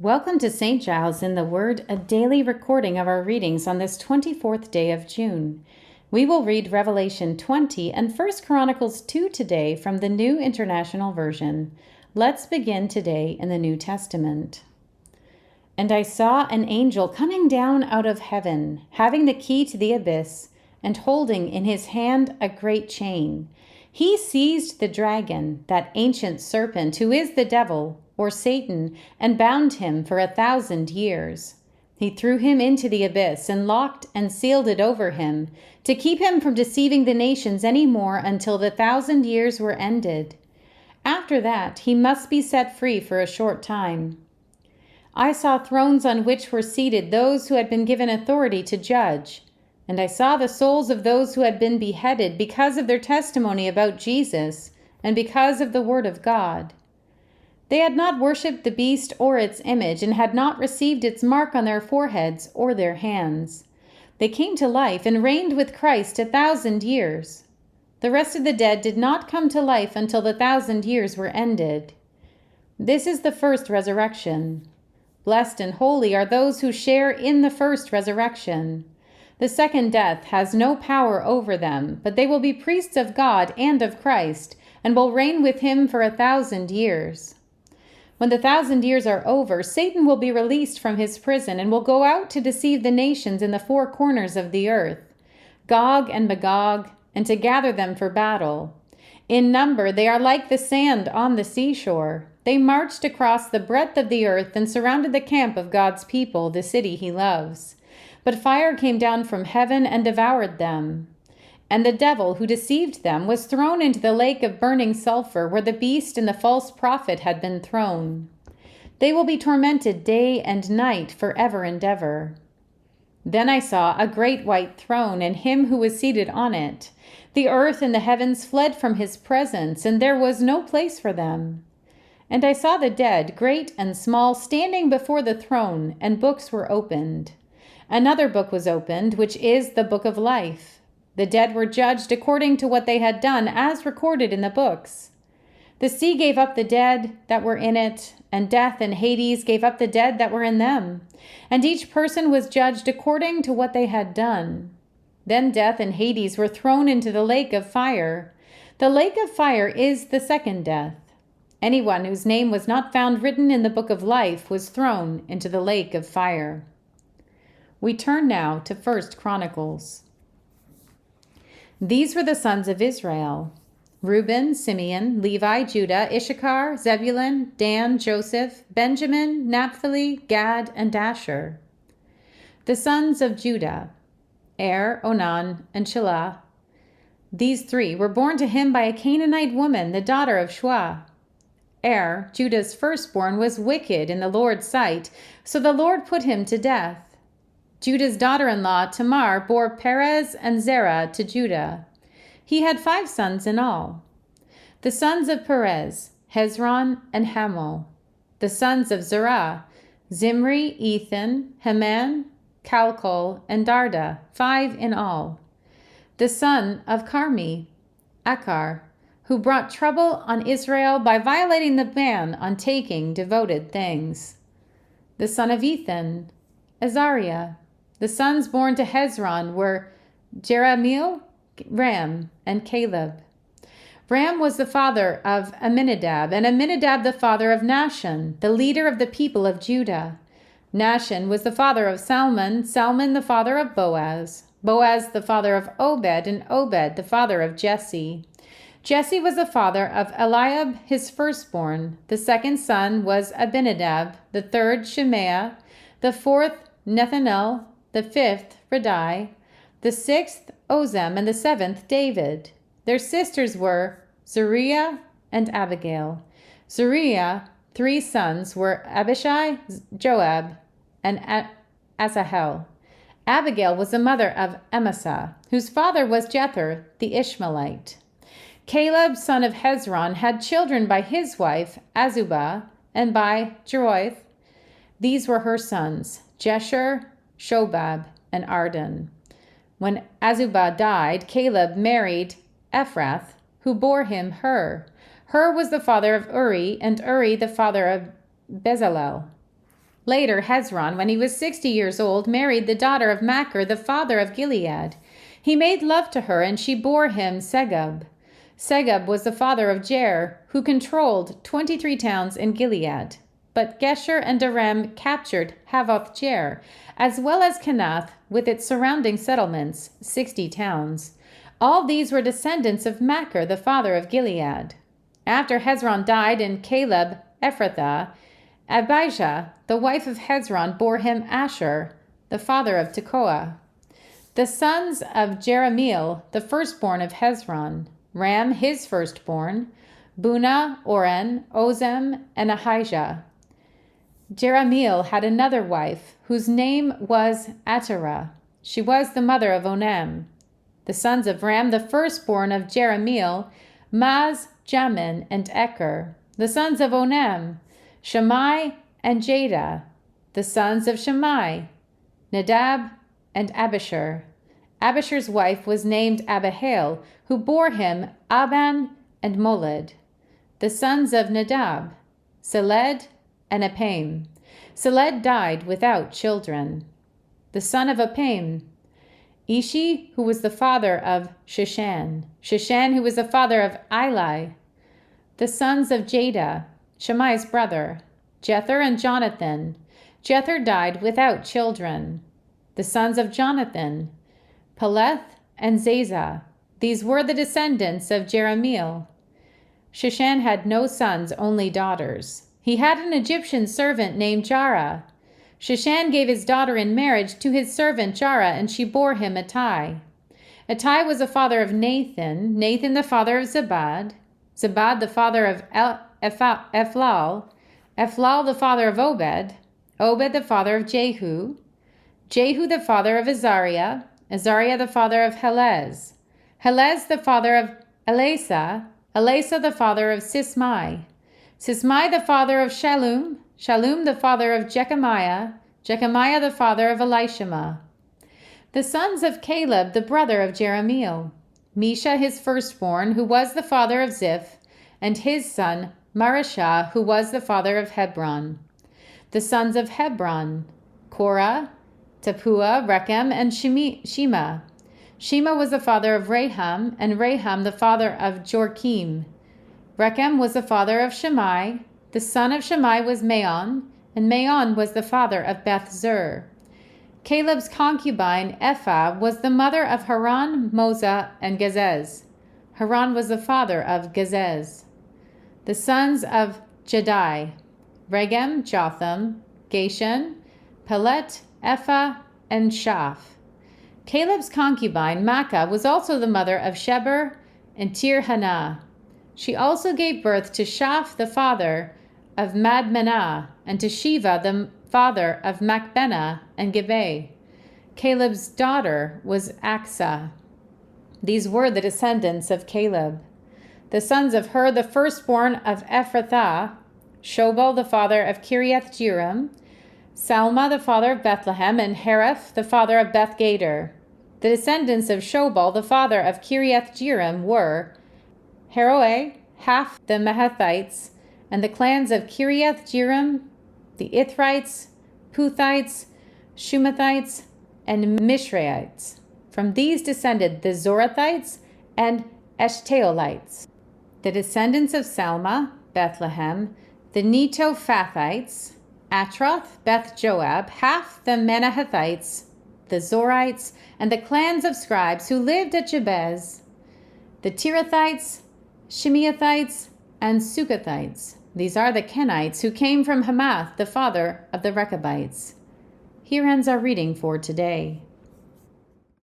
Welcome to St. Giles in the Word, a daily recording of our readings on this 24th day of June. We will read Revelation 20 and 1 Chronicles 2 today from the New International Version. Let's begin today in the New Testament. And I saw an angel coming down out of heaven, having the key to the abyss, and holding in his hand a great chain. He seized the dragon, that ancient serpent, who is the devil, or Satan, and bound him for 1,000 years. He threw him into the abyss and locked and sealed it over him, to keep him from deceiving the nations any more until the 1,000 years were ended. After that, he must be set free for a short time. I saw thrones on which were seated those who had been given authority to judge. And I saw the souls of those who had been beheaded because of their testimony about Jesus and because of the word of God. They had not worshipped the beast or its image and had not received its mark on their foreheads or their hands. They came to life and reigned with Christ 1,000 years. The rest of the dead did not come to life until the 1,000 years were ended. This is the first resurrection. Blessed and holy are those who share in the first resurrection. The second death has no power over them, but they will be priests of God and of Christ, and will reign with him for 1,000 years. When the 1,000 years are over, Satan will be released from his prison and will go out to deceive the nations in the four corners of the earth, Gog and Magog, and to gather them for battle. In number, they are like the sand on the seashore. They marched across the breadth of the earth and surrounded the camp of God's people, the city he loves. But fire came down from heaven and devoured them. And the devil who deceived them was thrown into the lake of burning sulfur, where the beast and the false prophet had been thrown. They will be tormented day and night forever and ever. Then I saw a great white throne and him who was seated on it. The earth and the heavens fled from his presence, and there was no place for them. And I saw the dead, great and small, standing before the throne, and books were opened. Another book was opened, which is the book of life. The dead were judged according to what they had done, as recorded in the books. The sea gave up the dead that were in it, and death and Hades gave up the dead that were in them. And each person was judged according to what they had done. Then death and Hades were thrown into the lake of fire. The lake of fire is the second death. Anyone whose name was not found written in the book of life was thrown into the lake of fire. We turn now to 1 Chronicles. These were the sons of Israel: Reuben, Simeon, Levi, Judah, Issachar, Zebulun, Dan, Joseph, Benjamin, Naphtali, Gad, and Asher. The sons of Judah: Onan, and Shelah. These three were born to him by a Canaanite woman, the daughter of Shua. Judah's firstborn, was wicked in the Lord's sight, so the Lord put him to death. Judah's daughter-in-law, Tamar, bore Perez and Zerah to Judah. He had 5 sons in all. The sons of Perez: Hezron and Hamul. The sons of Zerah: Zimri, Ethan, Heman, Calcol, and Darda, 5 in all. The son of Carmi: Achar, who brought trouble on Israel by violating the ban on taking devoted things. The son of Ethan: Azariah. The sons born to Hezron were Jerahmeel, Ram, and Caleb. Ram was the father of Amminadab, and Amminadab the father of Nahshon, the leader of the people of Judah. Nahshon was the father of Salmon, Salmon the father of Boaz, Boaz the father of Obed, and Obed the father of Jesse. Jesse was the father of Eliab, his firstborn. The second son was Abinadab, the third Shemaiah, the fourth Nethanel, the fifth Radai, the sixth Ozem, and the seventh David. Their sisters were Zeruiah and Abigail. Zeruiah 3 sons were Abishai, Joab, and Asahel. Abigail was the mother of Amasa, whose father was Jether the Ishmaelite. Caleb, son of Hezron, had children by his wife Azubah and by Jeroith. These were her sons: Jeshur, Shobab, and Arden. When Azubah died, Caleb married Ephrath, who bore him Hur. Hur was the father of Uri, and Uri the father of Bezalel. Later, Hezron, when he was 60 years old, married the daughter of Machir, the father of Gilead. He made love to her, and she bore him Segub. Segub was the father of Jair, who controlled 23 towns in Gilead. But Gesher and Aram captured Havoth-Jair, as well as Kenath with its surrounding settlements, 60 towns. All these were descendants of Machir, the father of Gilead. After Hezron died in Caleb Ephrathah, Abijah, the wife of Hezron, bore him Asher, the father of Tekoa. The sons of Jerahmeel, the firstborn of Hezron, Ram his firstborn, Bunah, Oren, Ozem, and Ahijah. Jerahmeel had another wife, whose name was Atterah. She was the mother of Onam. The sons of Ram, the firstborn of Jerahmeel, Maz, Jamin, and Eker. The sons of Onam, Shammai and Jada. The sons of Shammai, Nadab and Abishur. Abishur's wife was named Abihail, who bore him Aban and Moled. The sons of Nadab, Seled and Apam. Seled died without children. The son of Apam, Ishi, who was the father of Sheshan. Sheshan, who was the father of Eli. The sons of Jada, Shammai's brother, Jether and Jonathan. Jether died without children. The sons of Jonathan, Peleth and Zazah. These were the descendants of Jerahmeel. Sheshan had no sons, only daughters. He had an Egyptian servant named Jarah. Sheshan gave his daughter in marriage to his servant Jarah, and she bore him Attai. Attai was the father of Nathan, Nathan the father of Zabad, Zabad the father of Ephlal, Ephlal the father of Obed, Obed the father of Jehu, Jehu the father of Azariah, Azariah the father of Helez, Helez the father of Elasa, Elasa the father of Sismai, Sismai the father of Shallum, Shallum the father of Jechamiah, Jechamiah the father of Elishama. The sons of Caleb, the brother of Jerahmeel, Misha his firstborn, who was the father of Ziph, and his son Marishah, who was the father of Hebron. The sons of Hebron, Korah, Tapua, Rechem, and Shema. Shema was the father of Raham, and Raham the father of Jorkim. Rechem was the father of Shammai. The son of Shammai was Maon, and Maon was the father of Beth-zur. Caleb's concubine, Ephah, was the mother of Haran, Moza, and Gezez. Haran was the father of Gezez. The sons of Jadai, Regem, Jotham, Geshan, Pelet, Ephah, and Shaph. Caleb's concubine, Maacah, was also the mother of Sheber and Tirhanah. She also gave birth to Shaph, the father of Madmenah, and to Shiva, the father of Machbenah and Gibeah. Caleb's daughter was Aksah. These were the descendants of Caleb. The sons of Hur, the firstborn of Ephrathah, Shobal, the father of Kiriath-jearim, Salma, the father of Bethlehem, and Hareph, the father of Beth-gader. The descendants of Shobal, the father of Kiriath-jearim, were Haroeh, half the Mahathites, and the clans of Kiriath-jearim, the Ithrites, Puthites, Shumathites, and Mishraites. From these descended the Zorathites and Eshtaolites. The descendants of Salma, Bethlehem, the Netophathites, Atroth, Beth-joab, half the Manahathites, the Zorites, and the clans of scribes who lived at Jabez, the Tirathites, Shimeathites, and Sukathites. These are the Kenites who came from Hamath, the father of the Rechabites. Here ends our reading for today.